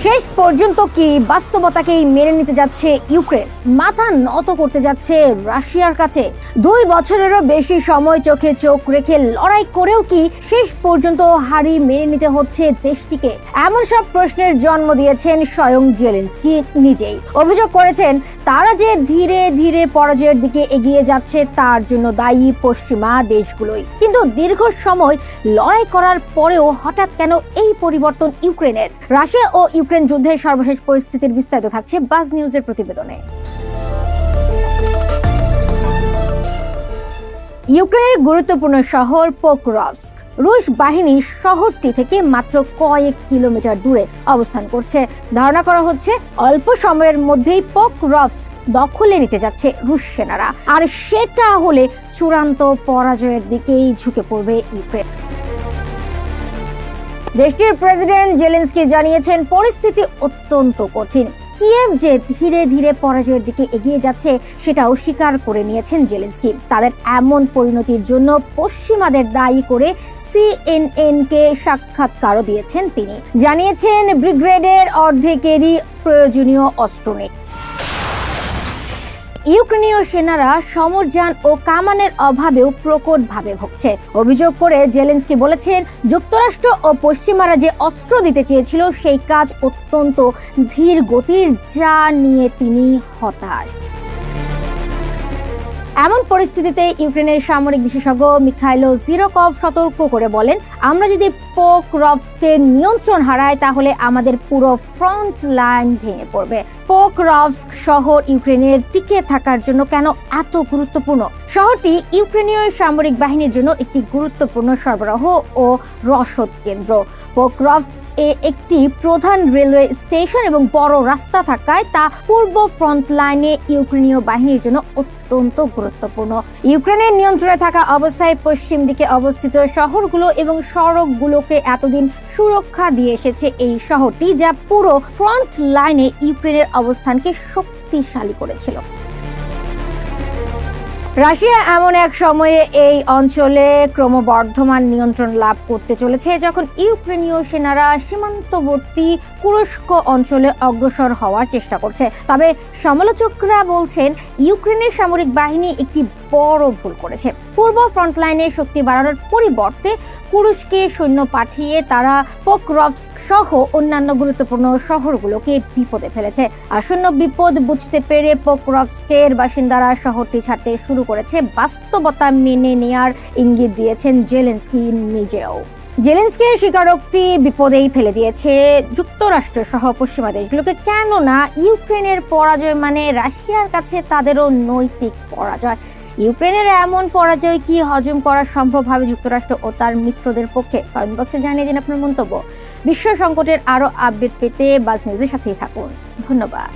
শেষ পর্যন্ত কি বাস্তবতাকেই মেনে নিতে যাচ্ছে ইউক্রেন? মাথা নত করতে যাচ্ছে রাশিয়ার কাছে? 2 বছরেরও বেশি সময় চোখে চোখ রেখে লড়াই করেও কি শেষ পর্যন্ত হারি মেনে নিতে হচ্ছে দেশটিকে? এমন সব প্রশ্নের জন্ম দিয়েছেন স্বয়ং জেলেনস্কি নিজেই। অভিযোগ করেছেন তারা যে ধীরে ধীরে পরাজয়ের দিকে এগিয়ে যাচ্ছে তার জন্য দায়ী পশ্চিমা দেশগুলোই। কিন্তু দীর্ঘ সময় লড়াই করার পরেও হঠাৎ কেন এই পরিবর্তন ইউক্রেনের? রাশিয়া ও ইউক্রেন যুদ্ধের সর্বশেষ পরিস্থিতির বিস্তারিত থাকছে বাজ নিউজের প্রতিবেদনে। ইউক্রেনের গুরুত্বপূর্ণ শহর পোকরভস্ক। রুশ বাহিনী শহরটি থেকে মাত্র কয়েক কিলোমিটার দূরে অবস্থান করছে। ধারণা করা হচ্ছে অল্প সময়ের মধ্যেই পোকরভস্ক দখলে নিতে যাচ্ছে রুশ সেনারা, আর সেটা হলে চূড়ান্ত পরাজয়ের দিকেই ঝুঁকে পড়বে ইউক্রেন। দেশটির প্রেসিডেন্ট জেলেনস্কি জানিয়েছেন পরিস্থিতি অত্যন্ত কঠিন। কিয়েভ যে ধীরে ধীরে পরাজয়ের দিকে এগিয়ে যাচ্ছে সেটাও স্বীকার করে নিয়েছেন জেলেনস্কি। তাদের এমন পরিণতির জন্য পশ্চিমাদের দায়ী করে সিএনএন-কে সাক্ষাৎকারও দিয়েছেন তিনি। জানিয়েছেন ব্রিগেডের অর্ধেকেরই প্রয়োজনীয় অস্ত্র নেই। ইউক্রেনীয় সেনারা সমরযান ও কামানের অভাবেও প্রকটভাবে ভুগছে। অভিযোগ করে জেলেনস্কি বলেছেন যুক্তরাষ্ট্র ও পশ্চিমারা যে অস্ত্র দিতে চেয়েছিল সেই কাজ অত্যন্ত ধীর গতির, যা নিয়ে তিনি হতাশ। এমন পরিস্থিতিতে ইউক্রেনের সামরিক বিশেষজ্ঞ মিখাইলো জিরকভ সতর্ক করে বলেন, আমরা যদি পোকরভস্কের নিয়ন্ত্রণ হারাই তাহলে আমাদের পুরো ফ্রন্ট লাইন ভেঙে পড়বে। পোকরভস্ক শহর ইউক্রেনের টিকে থাকার জন্য কেন এত গুরুত্বপূর্ণ? শহরটি ইউক্রেনীয় সামরিক বাহিনীর জন্য একটি গুরুত্বপূর্ণ সরবরাহ ও রসদ কেন্দ্র। পোকরভস্ক একটি প্রধান রেলওয়ে স্টেশন এবং বড় রাস্তা থাকায় তা পূর্ব ফ্রন্ট লাইনে ইউক্রেনীয় বাহিনীর জন্য অত্যন্ত গুরুত্বপূর্ণ। ইউক্রেনের নিয়ন্ত্রণে থাকা অবস্থায় পশ্চিম দিকে অবস্থিত শহরগুলো এবং সড়কগুলোকে এতদিন সুরক্ষা দিয়ে এসেছে এই শহরটি, যা পুরো ফ্রন্ট লাইনে ইউক্রেনের অবস্থানকে শক্তিশালী করেছিল। রাশিয়া এমন এক সময়ে এই অঞ্চলে ক্রমবর্ধমান নিয়ন্ত্রণ লাভ করতে চলেছে যখন ইউক্রেনীয় সেনারা সীমান্তবর্তী তুরস্ক অঞ্চলে অগ্রসর হওয়ার চেষ্টা করছে। তবে সমালোচকরা বলছেন ইউক্রেনের সামরিক বাহিনী একটি বড় ভুল করেছে। পূর্ব ফ্রন্টলাইনে শক্তি বাড়ানোর পরিবর্তে তুরস্কে সৈন্য পাঠিয়ে তারা পোকরভস্ক সহ অন্যান্য গুরুত্বপূর্ণ শহরগুলোকে বিপদে ফেলেছে। আসন্ন বিপদ বুঝতে পেরে পোকরভস্কের বাসিন্দারা শহরটি ছাড়তে শুরু করেছে। বাস্তবতা মেনে নেয়ার ইঙ্গিত দিয়েছেন জেলেনস্কি নিজেও। জেলেনস্কির স্বীকারোক্তি বিপদেই ফেলে দিয়েছে যুক্তরাষ্ট্র সহ পশ্চিমা দেশগুলোকে, কেননা ইউক্রেনের পরাজয় মানে রাশিয়ার কাছে তাদেরও নৈতিক পরাজয়। ইউক্রেনের এমন পরাজয় কি হজম করা সম্ভব হবে যুক্তরাষ্ট্র ও তার মিত্রদের পক্ষে? কমেন্ট বক্সে জানিয়ে দিন আপনার মন্তব্য। বিশ্ব সংকটের আরো আপডেট পেতে বাজ নিউজের সাথেই থাকুন। ধন্যবাদ।